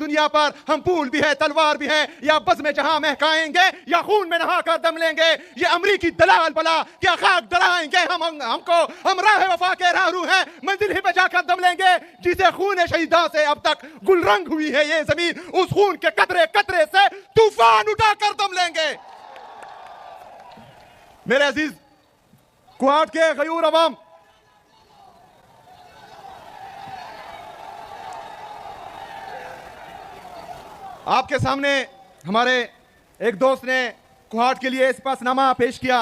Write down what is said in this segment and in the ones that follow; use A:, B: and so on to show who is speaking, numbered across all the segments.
A: दुनिया पर हम फूल भी है, तलवार भी है, या बस में जहां महकाएंगे या खून में नहाकर दम लेंगे। ये अमरीकी दलाल बला क्या खाक डराएंगे हमको, हम राह वफा के राहरू हैं, मंजिल ही पे जाकर दम लेंगे। जिसे खून शहीदा से अब तक गुलरंग हुई है ये जमीन, उस खून के कतरे कतरे से तूफान उठाकर दम लेंगे। मेरे अजीज क्वाड के गयूर अवाम, आपके सामने हमारे एक दोस्त ने कुहाट के लिए सिपासनामा पेश किया।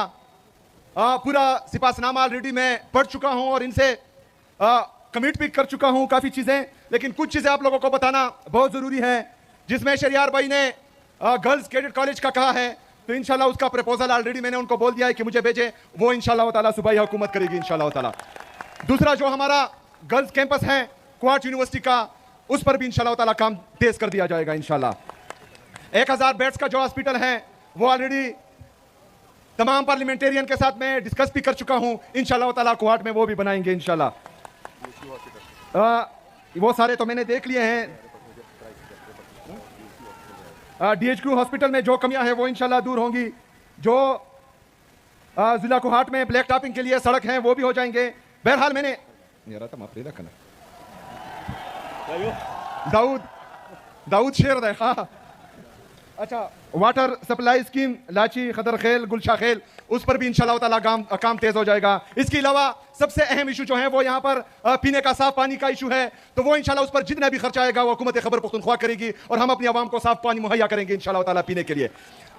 A: पूरा सिपासनामा ऑलरेडी मैं पढ़ चुका हूं और इनसे कमिट भी कर चुका हूं काफ़ी चीज़ें, लेकिन कुछ चीज़ें आप लोगों को बताना बहुत ज़रूरी है। जिसमें शरियार भाई ने गर्ल्स कैडेट कॉलेज का कहा है, तो इंशाल्लाह उसका प्रपोजल ऑलरेडी मैंने उनको बोल दिया है कि मुझे भेजें, वो इंशाल्लाह ताला सूबाई हुकूमत करेगी इंशाल्लाह ताला। दूसरा जो हमारा गर्ल्स कैंपस है कुहाट यूनिवर्सिटी का, उस पर भी इंशाल्लाह ताला काम तेज कर दिया जाएगा इंशाल्लाह। 1000 बेड्स का जो हॉस्पिटल है वो ऑलरेडी तमाम पार्लियामेंटेरियन के साथ मैं डिस्कस भी कर चुका हूं, इंशाल्लाह ताला कुहाट में वो भी बनाएंगे इंशाल्लाह। वो सारे तो मैंने देख लिए हैं। DHQ हॉस्पिटल में जो कमियां हैं वो इंशाल्लाह दूर होंगी। जो जिला कुहाट में ब्लैक टॉपिंग के लिए सड़क हैं वो भी हो जाएंगे। बहरहाल मैंने दाऊद शेर देखा। अच्छा, वाटर सप्लाई स्कीम लाची खदर खेल गुलशा खेल, उस पर भी इंशाल्लाह ताला काम तेज हो जाएगा। इसके अलावा सबसे अहम इशू जो है वो यहाँ पर पीने का साफ पानी का इशू है, तो वो इंशाल्लाह उस पर जितना भी खर्चा आएगा वो हुकूमत खैबर पख्तूनख्वा करेगी और हम अपनी आवाम को साफ पानी मुहैया करेंगे इंशाल्लाह ताला पीने के लिए।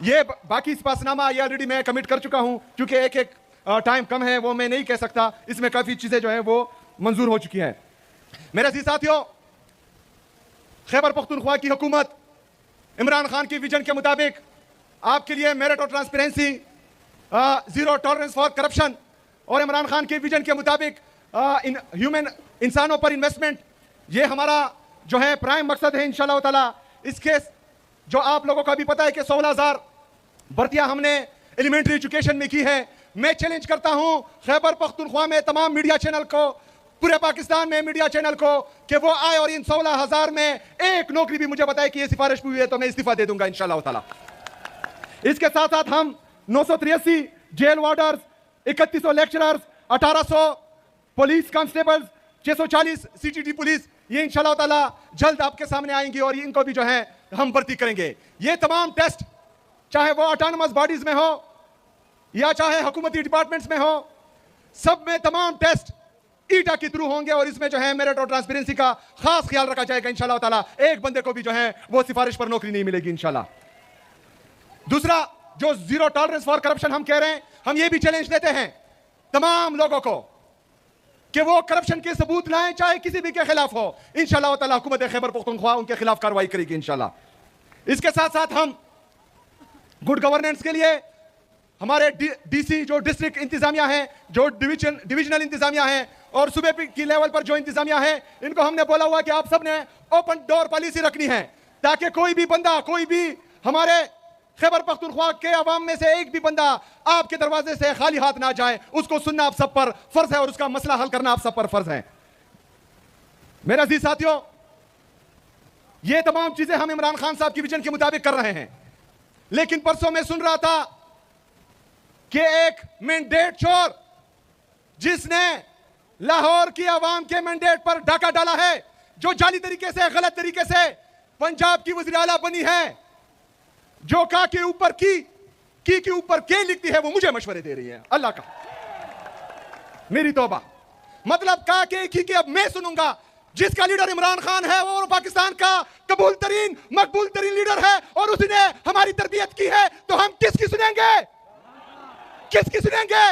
A: ये बाकी सिपासनामा ये ऑलरेडी मैं कमिट कर चुका हूँ, क्योंकि एक टाइम कम है वो मैं नहीं कह सकता, इसमें काफ़ी चीज़ें जो है वो मंजूर हो चुकी हैं। मेरे अजीज साथियों, खैबर पख्तूनख्वा की हुकूमत इमरान खान की विजन के मुताबिक आपके लिए मेरिट और transparency, zero tolerance for corruption, और इमरान खान के विजन के मुताबिक इंसानों पर इन्वेस्टमेंट, ये हमारा जो है प्राइम मकसद है इंशाल्लाह ताला। इसके जो आप लोगों का भी पता है कि 16,000 भर्तियां हमने एलिमेंट्री एजुकेशन में की है। मैं चैलेंज करता हूं खैबर पख्तूनख्वा में तमाम मीडिया चैनल को, पूरे पाकिस्तान में मीडिया चैनल को, कि वो आए और इन 16,000 में एक नौकरी भी मुझे बताए कि ये सिफारिश हुई है तो मैं इस्तीफा दे दूंगा इंशाल्लाह ताला। इसके साथ साथ हम 983 jail warders, 3100 lecturers, 1800 police constables, 640 CTD police, ये इंशाल्लाह ताला जल्द आपके सामने आएंगी और इनको भी जो है हम भर्ती करेंगे। ये तमाम टेस्ट चाहे वो ऑटोनमस बॉडीज में हो या चाहे हुकूमती डिपार्टमेंट्स में हो, सब में तमाम टेस्ट ईटा के थ्रू होंगे और इसमें जो है मेरिट और ट्रांसपेरेंसी का खास ख्याल रखा जाएगा इंशाल्लाह ताला। एक बंदे को भी जो है वो सिफारिश पर नौकरी नहीं मिलेगी इंशाल्लाह। दूसरा, जो जीरो टॉलरेंस फॉर करप्शन हम कह रहे हैं, हम ये भी चैलेंज देते हैं तमाम लोगों को कि वो करप्शन के सबूत लाएं, चाहे किसी भी के खिलाफ हो। इंशाल्लाह ताला हुकूमत खैबर पख्तूनख्वा उनके खिलाफ कार्रवाई करेगी इंशाल्लाह। इसके साथ साथ हम गुड गवर्नेंस के लिए हमारे DC जो डिस्ट्रिक्ट इंतजामिया है, जो डिविजनल इंतजामिया है और सूबे की लेवल पर जो इंतजामिया है, इनको हमने बोला हुआ कि आप सब ने ओपन डोर पॉलिसी रखनी है, ताकि कोई भी बंदा, कोई भी हमारे खैबर पख्तूनख्वा के अवाम में से एक भी बंदा आपके दरवाजे से खाली हाथ ना जाए। उसको सुनना आप सब पर फर्ज है और उसका मसला हल करना आप सब पर फर्ज है। मेरे अजीज साथियों, ये तमाम चीजें हम इमरान खान साहब की विजन के मुताबिक कर रहे हैं, लेकिन परसों मैं सुन रहा था कि एक मैंडेट चोर जिसने लाहौर की आवाम के मैंडेट पर डाका डाला है, जो जाली तरीके से, गलत तरीके से पंजाब की वज़ीर आला बनी है, जो का के ऊपर की के ऊपर के लिखती है, वो मुझे मशवरे दे रही है। अल्लाह का मेरी तौबा, मतलब का के अब मैं सुनूंगा। जिसका लीडर इमरान खान है वो पाकिस्तान का कबूल तरीन, मकबूल तरीन लीडर है और उसने हमारी तरबियत की है, तो हम किसकी सुनेंगे? किसकी सुनेंगे?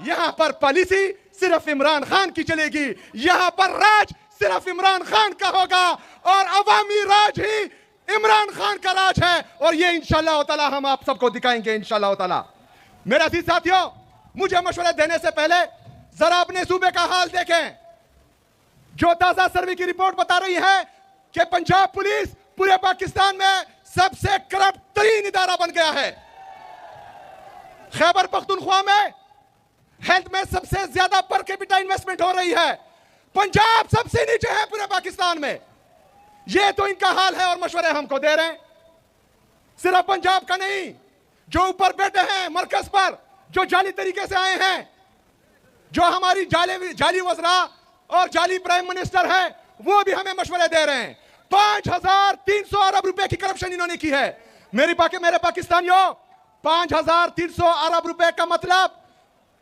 A: यहां पर पॉलिसी सिर्फ इमरान खान की चलेगी, यहां पर राज सिर्फ इमरान खान का होगा और अवामी राज ही इमरान खान का राज है, और ये इंशाल्लाह ताला हम आप सबको दिखाएंगे इंशाल्लाह ताला। मेरे अजीज साथियों, मुझे मशवरा देने से पहले जरा अपने सूबे का हाल देखें। जो ताजा सर्वे की रिपोर्ट बता रही है कि पंजाब पुलिस पूरे पाकिस्तान में सबसे करप्ट तरीन इदारा बन गया है। खैबर पख्तूनख्वा में हेल्थ में सबसे ज्यादा पर कैपिटा इन्वेस्टमेंट हो रही है। पंजाब सबसे नीचे है पूरे पाकिस्तान में। ये तो इनका हाल है और मशवरे हमको दे रहे हैं। सिर्फ पंजाब का नहीं, जो ऊपर बैठे हैं मरकज पर, जो जाली तरीके से आए हैं, जो हमारी जाली वज़रा और जाली प्राइम मिनिस्टर है, वो भी हमें मशवरे दे रहे हैं। 5300 अरब रुपए की करप्शन इन्होंने की है। मेरे पाकिस्तानियों, 5300 अरब रुपए का मतलब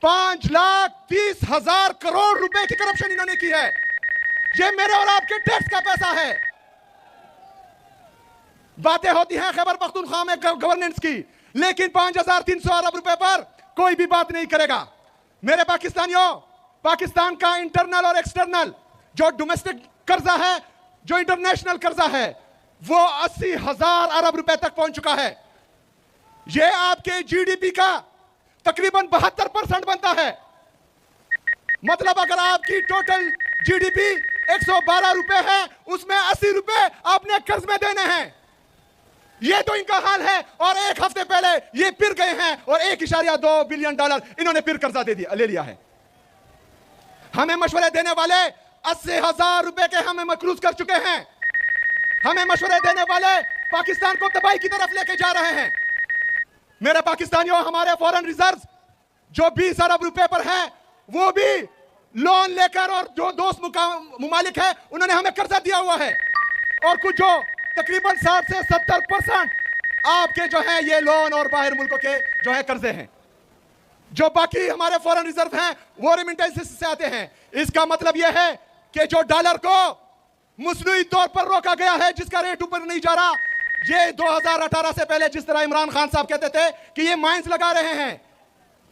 A: 5,30,000 करोड़ रुपए की करप्शन इन्होंने की है। ये मेरे और आपके टैक्स का पैसा है। बातें होती हैं खैबर पख्तूनख्वा में गवर्नेंस की, लेकिन 5300 अरब रुपए पर कोई भी बात नहीं करेगा। मेरे पाकिस्तानियों, पाकिस्तान का इंटरनल और एक्सटर्नल जो डोमेस्टिक कर्जा है, जो इंटरनेशनल कर्जा है, वो 80,000 अरब रुपए तक पहुंच चुका है। ये आपके जीडीपी का तकरीबन 72% बनता है। मतलब अगर आपकी टोटल जीडीपी 112 रुपए है, उसमें 80 रुपए आपने कर्ज में देने हैं। ये तो इनका हाल है। और एक हफ्ते पहले ये फिर गए हैं और $1.2 बिलियन इन्होंने फिर कर्जा ले लिया है। हमें मशवरे देने वाले 80,000 रुपए के हमें मकरूज कर चुके हैं। हमें मशवरे देने वाले पाकिस्तान को तबाही की तरफ लेके जा रहे हैं। मेरे पाकिस्तानियों, हमारे फॉरेन रिजर्व जो 20 अरब रुपए पर है, वो भी लोन लेकर, और जो दोस्त मुमालिक है उन्होंने हमें कर्जा दिया हुआ है। और कुछ जो तकरीबन 60 से 70% आपके जो है ये लोन और बाहर मुल्कों के जो है कर्जे हैं। जो बाकी हमारे फॉरेन रिजर्व हैं वो रेमिटेंसेस से आते हैं। इसका मतलब यह है कि जो डॉलर को मुस्नुई तौर पर रोका गया है, जिसका रेट ऊपर नहीं जा रहा, ये 2018 से पहले जिस तरह इमरान खान साहब कहते थे कि ये माइंस लगा रहे हैं,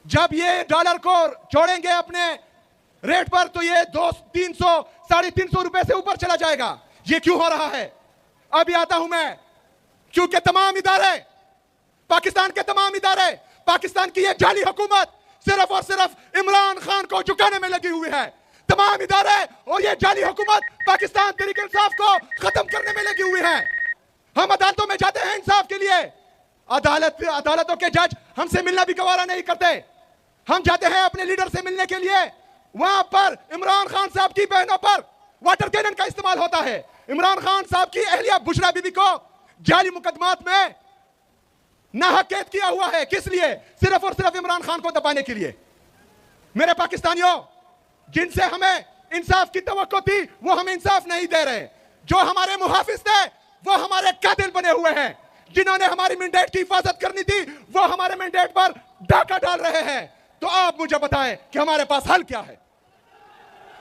A: जब ये डॉलर को छोड़ेंगे अपने रेट पर तो ये 200-300, 350 रुपए से ऊपर चला जाएगा। ये क्यों हो रहा है? अभी आता हूं मैं। क्योंकि तमाम इदारे, पाकिस्तान के तमाम इदारे, पाकिस्तान की ये जाली हुकूमत सिर्फ और सिर्फ इमरान खान को झुकाने में लगी हुई है। तमाम इदारे और ये जाली हुकूमत पाकिस्तान तहरीक इंसाफ को खत्म करने में लगी हुई है। हम अदालतों में जाते हैं इंसाफ के लिए, अदालतों के जज हमसे मिलना भी गवारा नहीं करते। हम जाते हैं अपने लीडर से मिलने के लिए, वहां पर इमरान खान साहब की बहनों पर वाटर कैनन का इस्तेमाल होता है। इमरान खान साहब की अहलिया बुशरा बीबी को जाली मुकदमात में नाहक कैद किया हुआ है। किस लिए? सिर्फ और सिर्फ इमरान खान को दबाने के लिए। मेरे पाकिस्तानियों, जिनसे हमें इंसाफ की तवक्को थी वो हमें इंसाफ नहीं दे रहे। जो हमारे मुहाफिज थे वो हमारे कातिल बने हुए हैं। जिन्होंने हमारी मैंडेट की हिफाजत करनी थी वो हमारे मैंडेट पर डाका डाल रहे हैं। तो आप मुझे बताएं कि हमारे पास हल क्या है?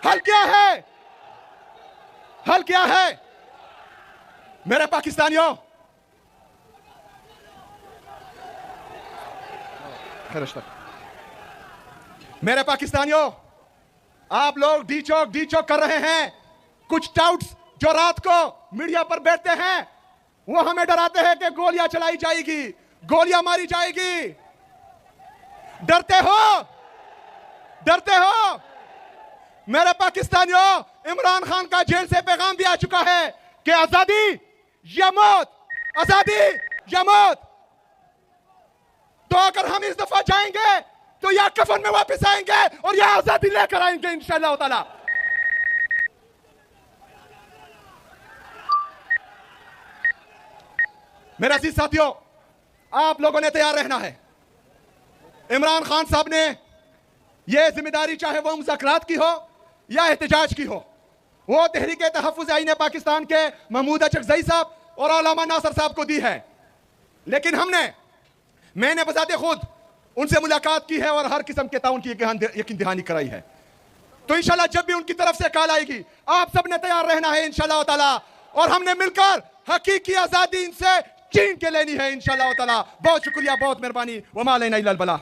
A: हल क्या है? हल क्या है? मेरे पाकिस्तानियों, मेरे पाकिस्तानियों, आप लोग डी चौक कर रहे हैं। कुछ टाउट्स जो रात को मीडिया पर बैठते हैं वो हमें डराते हैं कि गोलियां चलाई जाएगी, गोलियां मारी जाएगी। डरते हो? डरते हो? मेरे पाकिस्तानियों, इमरान खान का जेल से पैगाम भी आ चुका है कि आजादी या मौत, आजादी या मौत। तो अगर हम इस दफा जाएंगे तो या कफन में वापस आएंगे और या आजादी लेकर आएंगे इंशाअल्लाह ताला। मेरे अजीज साथियों, आप लोगों ने तैयार रहना है। इमरान खान साहब ने यह जिम्मेदारी, चाहे वो मुज़ाकरात की हो या एहतजाज की हो, वो तहरीक तहफ़्फ़ुज़ आईन पाकिस्तान के महमूद अचकज़ई साहब और अल्लामा नासर साहब को दी है। लेकिन मैंने बजाते खुद उनसे मुलाकात की है और हर किस्म के ताउन की यकीन दहानी कराई है। तो इंशाल्लाह जब भी उनकी तरफ से कॉल आएगी, आप सब ने तैयार रहना है इंशाल्लाह ताला, और हमने मिलकर हकीकी आजादी इनसे छीन के लेनी है इंशाल्लाह ताला। बहुत शुक्रिया, बहुत मेहरबानी। वमा अलैना इल्लल बलाग।